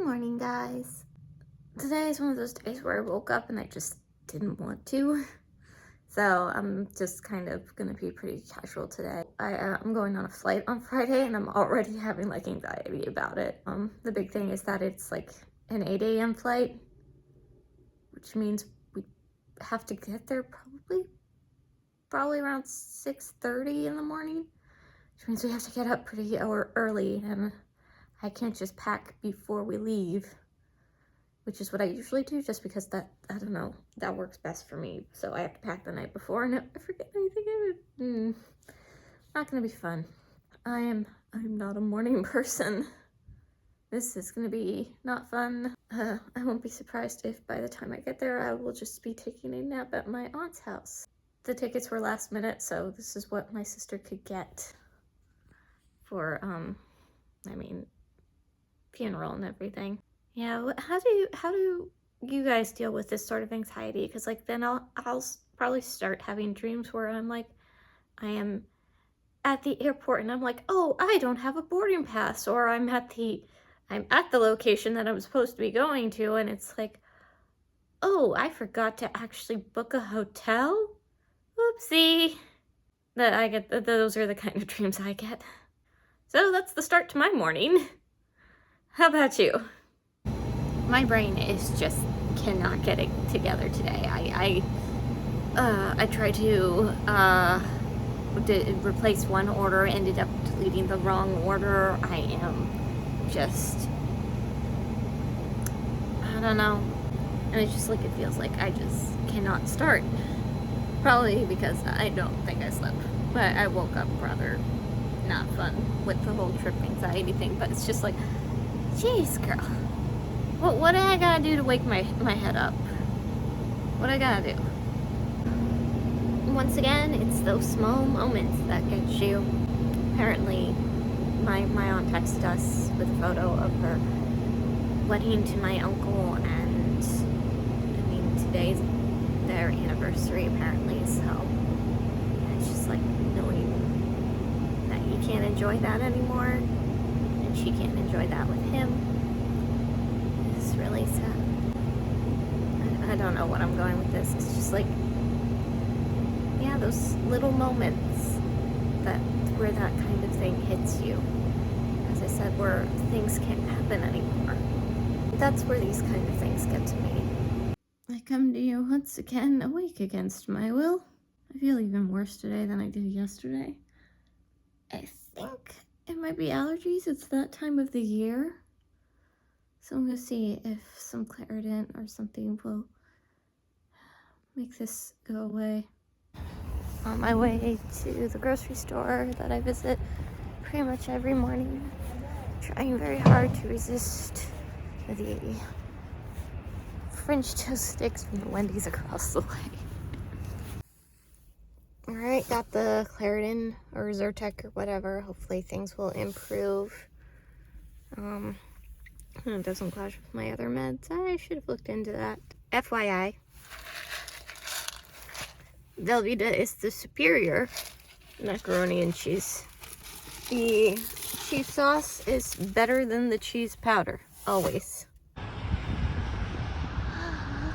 morning, guys. Today is one of those days where I woke up and I just didn't want to. So I'm just kind of gonna be pretty casual today. I'm going on a flight on Friday and I'm already having like anxiety about it. The big thing is that it's like an 8 a.m. flight, which means we have to get there probably around 6:30 in the morning, which means we have to get up pretty early, and I can't just pack before we leave, which is what I usually do, just because that, I don't know, that works best for me. So I have to pack the night before, and if I forget anything, not gonna be fun. I'm not a morning person. This is gonna be not fun. I won't be surprised if by the time I get there, I will just be taking a nap at my aunt's house. The tickets were last minute, so this is what my sister could get for, funeral and everything. Yeah, how do you guys deal with this sort of anxiety? Because like then I'll probably start having dreams where I'm like, I am at the airport and I'm like, oh, I don't have a boarding pass, or I'm at the location that I'm supposed to be going to, and it's like, oh, I forgot to actually book a hotel. Oopsie. Those are the kind of dreams I get. So that's the start to my morning. How about you? My brain is just cannot get it together today. I tried to replace one order, ended up deleting the wrong order. I am just, I don't know. And it's just like, it feels like I just cannot start. Probably because I don't think I slept. But I woke up rather not fun with the whole trip anxiety thing. But it's just like, jeez, girl. What do I gotta do to wake my head up? What I gotta do? Once again, it's those small moments that get you. Apparently, my aunt texted us with a photo of her wedding to my uncle, and I mean, today's their anniversary apparently, so it's just like knowing that you can't enjoy that anymore, and she can't enjoy that with him. It's really sad. I don't know what I'm going with this. It's just like, yeah, those little moments where that kind of thing hits you. As I said, where things can't happen anymore. That's where these kind of things get to me. I come to you once again, awake against my will. I feel even worse today than I did yesterday. I think it might be allergies. It's that time of the year. So I'm gonna see if some Claritin or something will make this go away. On my way to the grocery store that I visit pretty much every morning, trying very hard to resist the French toast sticks from the Wendy's across the way. Alright, got the Claritin or Zyrtec or whatever. Hopefully things will improve. It doesn't clash with my other meds. I should have looked into that. FYI, Velveeta is the superior macaroni and cheese. The cheese sauce is better than the cheese powder, always. Look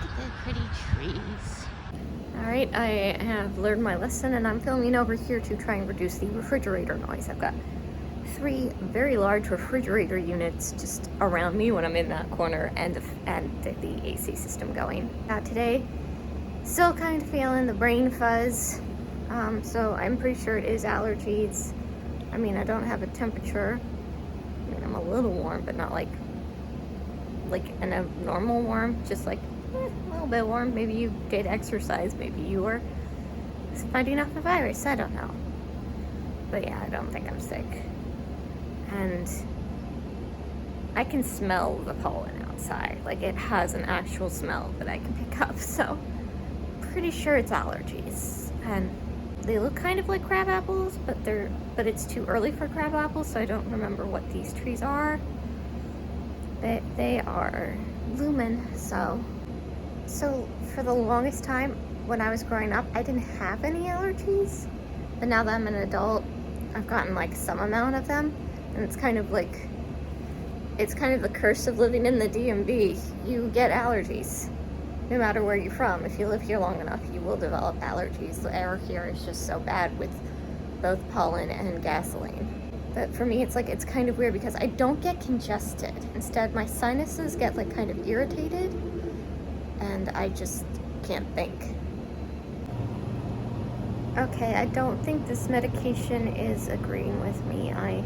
at the pretty trees. Alright, I have learned my lesson and I'm filming over here to try and reduce the refrigerator noise. I've got 3 very large refrigerator units just around me when I'm in that corner, and the AC system going. Today, still kind of feeling the brain fuzz, so I'm pretty sure it is allergies. I mean, I don't have a temperature. I mean, I'm a little warm, but not like in a normal warm, just like a little bit warm. Maybe you did exercise, maybe you were fighting off the virus, I don't know. But yeah, I don't think I'm sick. And I can smell the pollen outside. Like, it has an actual smell that I can pick up, so pretty sure it's allergies. And they look kind of like crab apples, but it's too early for crab apples, so I don't remember what these trees are. They are lumen, so for the longest time when I was growing up, I didn't have any allergies. But now that I'm an adult, I've gotten like some amount of them, and it's kind of like it's kind of the curse of living in the DMV. You get allergies, no matter where you're from. If you live here long enough, you will develop allergies. The air here is just so bad with both pollen and gasoline. But for me, it's like, it's kind of weird because I don't get congested. Instead, my sinuses get like kind of irritated, and I just can't think. Okay, I don't think this medication is agreeing with me. I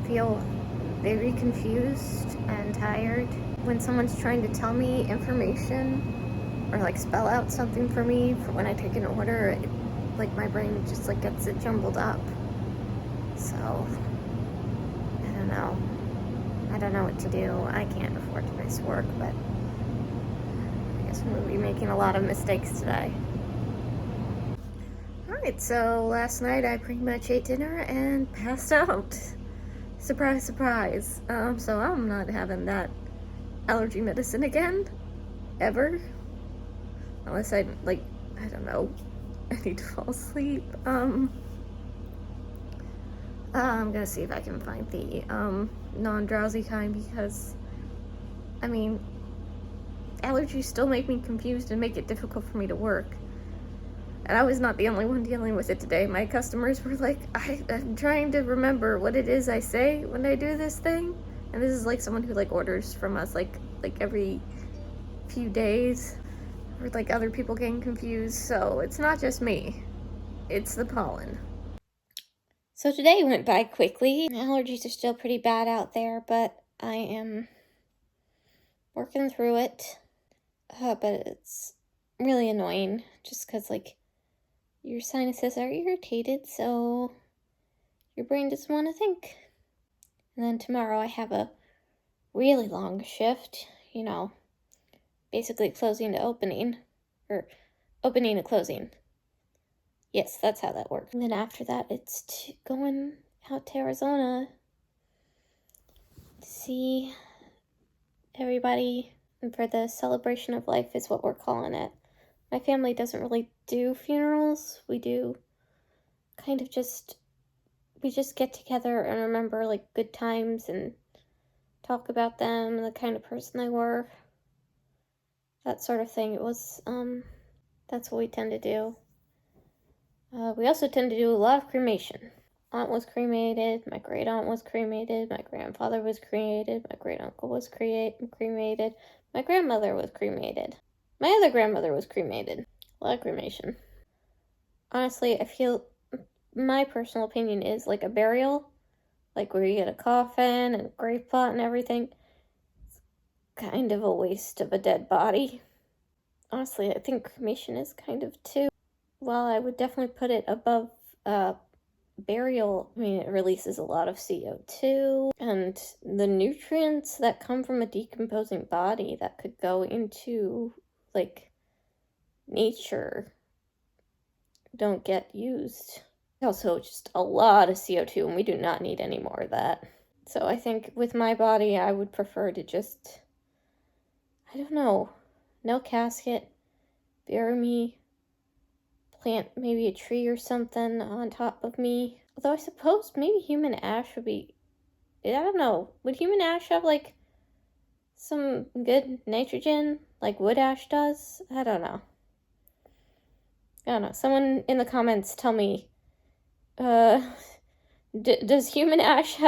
feel very confused and tired. When someone's trying to tell me information or like spell out something for me for when I take an order, like my brain just like gets it jumbled up. So, I don't know. I don't know what to do. I can't afford to miss work, but I guess we'll be making a lot of mistakes today. Alright, so last night I pretty much ate dinner and passed out. Surprise, surprise. So I'm not having that allergy medicine again, ever. Unless I, like, I don't know, I need to fall asleep. I'm gonna see if I can find the, non-drowsy kind, because, I mean, allergies still make me confused and make it difficult for me to work. And I was not the only one dealing with it today. My customers were like, I'm trying to remember what it is I say when I do this thing. And this is like someone who like orders from us like every few days. Or like other people getting confused. So it's not just me. It's the pollen. So today went by quickly. Allergies are still pretty bad out there, but I am working through it. But it's really annoying just because like your sinuses are irritated, so your brain doesn't want to think. And then tomorrow I have a really long shift, you know, basically closing to opening, or opening to closing. Yes, that's how that works. And then after that, it's going out to Arizona to see everybody, and for the celebration of life is what we're calling it. My family doesn't really do funerals. We do kind of just, we just get together and remember like good times and talk about them and the kind of person they were. That sort of thing. It was, that's what we tend to do. We also tend to do a lot of cremation. Aunt was cremated, my great aunt was cremated, my grandfather was cremated, my great uncle was cremated, my grandmother was cremated. My other grandmother was cremated. A lot of cremation. Honestly, I feel, my personal opinion is like a burial, like where you get a coffin and a grave plot and everything. It's kind of a waste of a dead body. Honestly, I think cremation is kind of too. While I would definitely put it above burial, I mean, it releases a lot of CO2 and the nutrients that come from a decomposing body that could go into like nature don't get used. Also just a lot of CO2, and we do not need any more of that. So I think with my body I would prefer to just, I don't know, no casket, bury me, plant maybe a tree or something on top of me. Although I suppose maybe human ash would be, I don't know, would human ash have like some good nitrogen like wood ash does? I don't know. Someone in the comments tell me, does human ash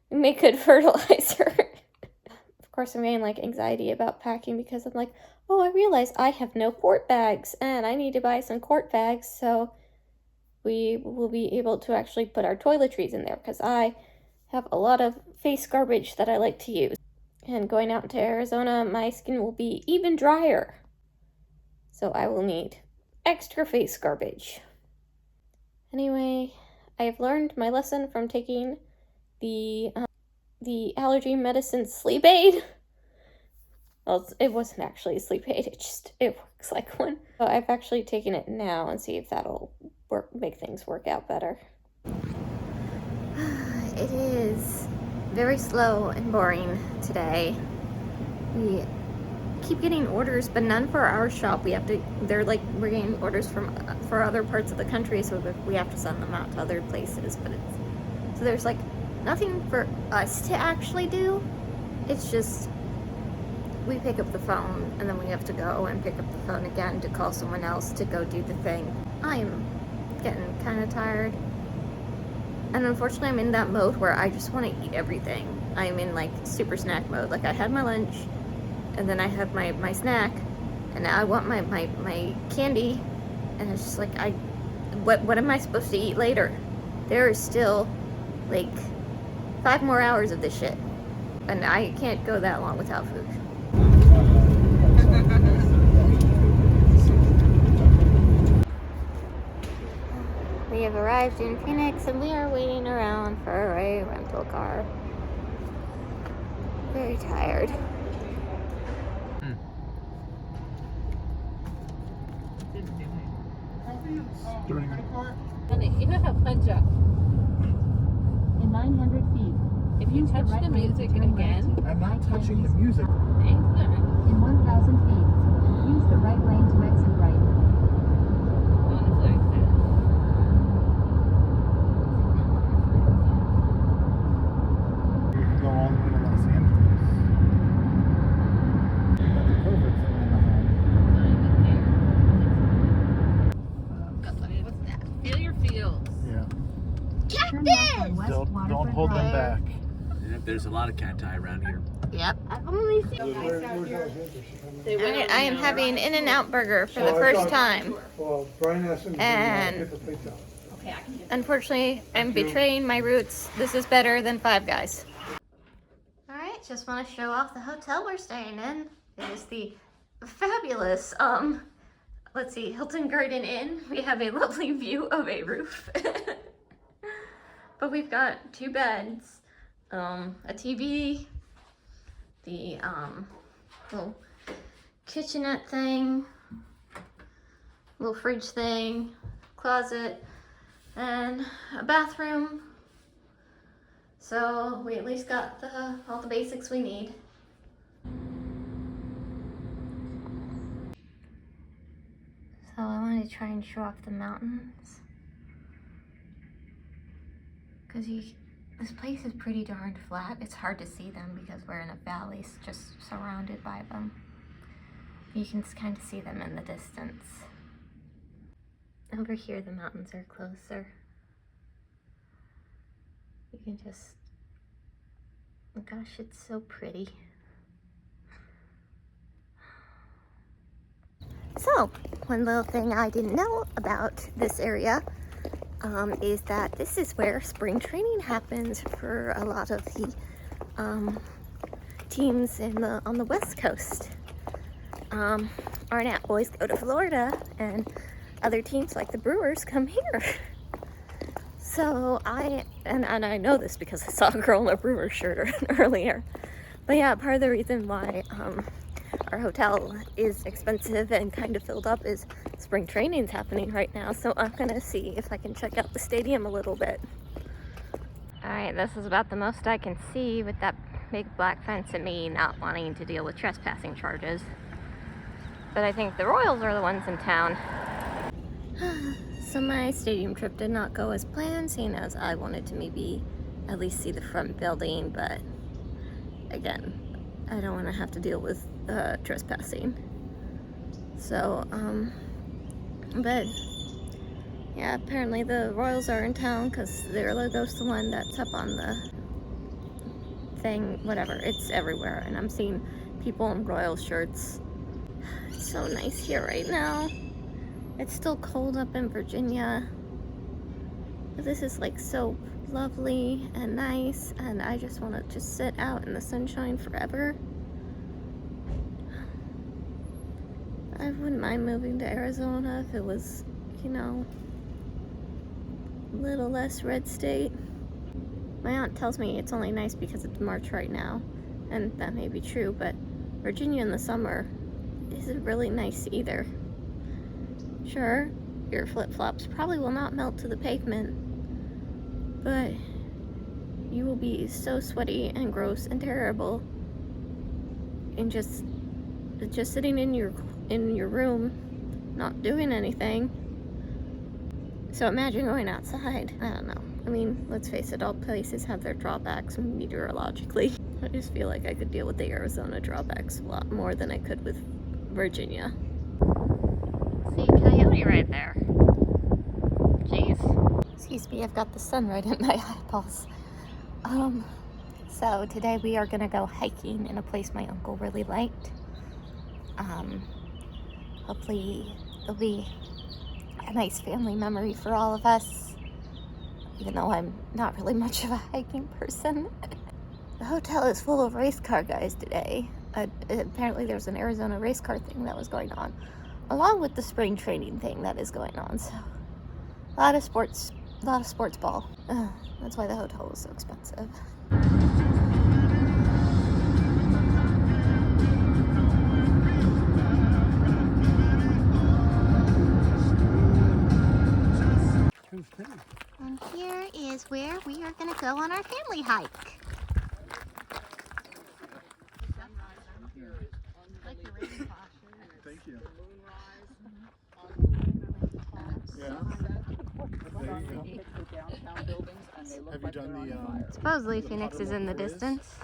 make good fertilizer? Of course, I'm getting like anxiety about packing because I'm like, oh, I realize I have no quart bags and I need to buy some quart bags so we will be able to actually put our toiletries in there, because I have a lot of face garbage that I like to use. And going out to Arizona, my skin will be even drier. So I will need extra face garbage. Anyway, I have learned my lesson from taking the allergy medicine sleep aid. Well, it wasn't actually a sleep aid, it works like one. So I've actually taken it now and see if that'll make things work out better. It is very slow and boring today. We keep getting orders, but none for our shop. We're getting orders for other parts of the country, so we have to send them out to other places. But so there's like nothing for us to actually do. It's just, we pick up the phone and then we have to go and pick up the phone again to call someone else to go do the thing. I'm getting kind of tired. And unfortunately, I'm in that mode where I just want to eat everything. I'm in like super snack mode. Like I had my lunch and then I had my snack and now I want my candy, and it's just like, what am I supposed to eat later? There is still like 5 more hours of this shit, and I can't go that long without food. We have arrived in Phoenix and we are waiting around for a rental car. Very tired. You have a punch up. In 900 feet. If you touch the music again, I'm not touching the music. In 1,000 feet, use the right lane to exit right. You can go all the way to Los Angeles. But the COVID thing in the What's that? Feel your feels. Yeah. Turn left on West Don't Waterfront hold them Drive. back. There's a lot of cacti around here. Yep. I've only seen. Alright, I am having In-N-Out Burger for the first time. Well, Brian asked him to And get the plates out. unfortunately, I'm betraying my roots. This is better than Five Guys. Alright, just want to show off the hotel we're staying in. It is the fabulous, let's see, Hilton Garden Inn. We have a lovely view of a roof. But we've got 2 beds, a TV, the little kitchenette thing, little fridge thing, closet, and a bathroom. So we at least got all the basics we need. So I wanted to try and show off the mountains, because this place is pretty darn flat. It's hard to see them because we're in a valley just surrounded by them. You can kind of see them in the distance. Over here the mountains are closer. You can just, oh gosh, it's so pretty. So, one little thing I didn't know about this area is that this is where spring training happens for a lot of the teams on the West Coast. Arnett boys go to Florida, and other teams like the Brewers come here. So I know this because I saw a girl in a Brewers shirt earlier. But yeah, part of the reason why our hotel is expensive and kind of filled up is spring training's happening right now. So I'm gonna see if I can check out the stadium a little bit. All right, this is about the most I can see with that big black fence and me not wanting to deal with trespassing charges. But I think the Royals are the ones in town. So my stadium trip did not go as planned, seeing as I wanted to maybe at least see the front building, but again, I don't want to have to deal with trespassing. So, but yeah, apparently the Royals are in town because their logo's the one that's up on the thing, whatever, it's everywhere, and I'm seeing people in Royals shirts. It's so nice here right now. It's still cold up in Virginia, but this is like so lovely and nice, and I just want to just sit out in the sunshine forever. I wouldn't mind moving to Arizona if it was, you know, a little less red state. My aunt tells me it's only nice because it's March right now, and that may be true, but Virginia in the summer isn't really nice either. Sure, your flip-flops probably will not melt to the pavement, but you will be so sweaty and gross and terrible and just sitting in your room not doing anything. So imagine going outside. I don't know. I mean, let's face it, all places have their drawbacks meteorologically. I just feel like I could deal with the Arizona drawbacks a lot more than I could with Virginia. See a coyote right there. Jeez. Excuse me, I've got the sun right in my eyeballs. So today we are gonna go hiking in a place my uncle really liked. Hopefully it'll be a nice family memory for all of us, even though I'm not really much of a hiking person. The hotel is full of race car guys today. Apparently there's an Arizona race car thing that was going on, along with the spring training thing that is going on. So a lot of sports ball. That's why the hotel was so expensive. And here is where we are going to go on our family hike. Thank you. Yeah. There you go. Have you done the Supposedly Phoenix is in the distance.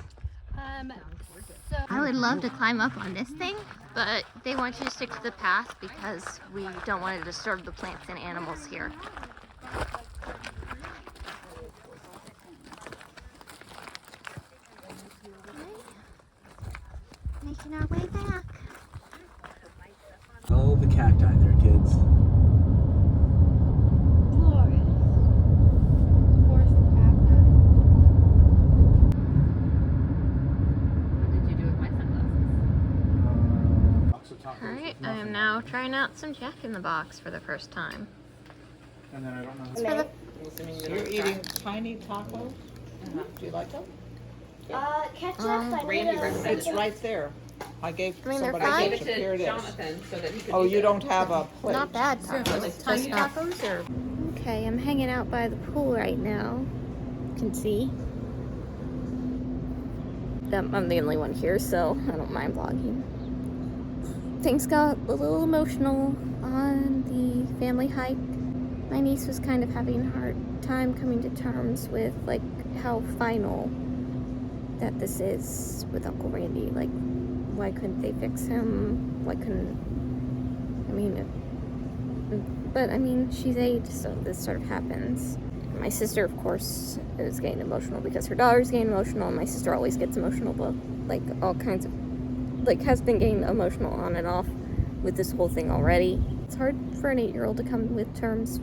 I would love to climb up on this thing, but they want you to stick to the path because we don't want to disturb the plants and animals here. Making our way back. Oh, the cacti there, kids. Alright, I am now trying out some Jack in the Box for the first time. And then I don't know. It's for the So you're eating tiny tacos? Do you like them? ketchup. It's right there. I gave I mean, they're somebody fine. a picture. Here it is. Jonathan so that he could Oh, eat you it. don't have a plate? Not bad tacos. Tiny tacos or? Okay, I'm hanging out by the pool right now. You can see. I'm the only one here, so I don't mind vlogging. Things got a little emotional on the family hike. My niece was kind of having a hard time coming to terms with like how final that this is with Uncle Randy. Like, why couldn't they fix him? Why couldn't, but I mean, she's 8, so this sort of happens. My sister, of course, is getting emotional because her daughter's getting emotional, and my sister always gets emotional, but like all kinds of, like has been getting emotional on and off with this whole thing already. It's hard for an 8-year-old to come with terms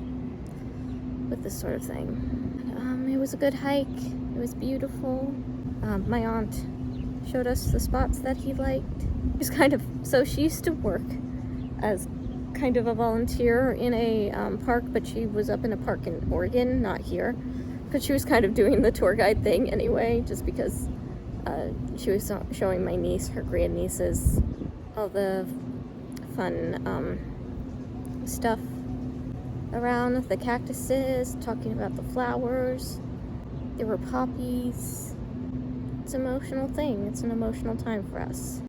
with this sort of thing. It was a good hike. It was beautiful. My aunt showed us the spots that he liked. It was kind of, so she used to work as kind of a volunteer in a park, but she was up in a park in Oregon, not here. But she was kind of doing the tour guide thing anyway, just because she was showing my niece, her grandnieces, all the fun stuff around, the cactuses, talking about the flowers. There were poppies. It's an emotional thing. It's an emotional time for us.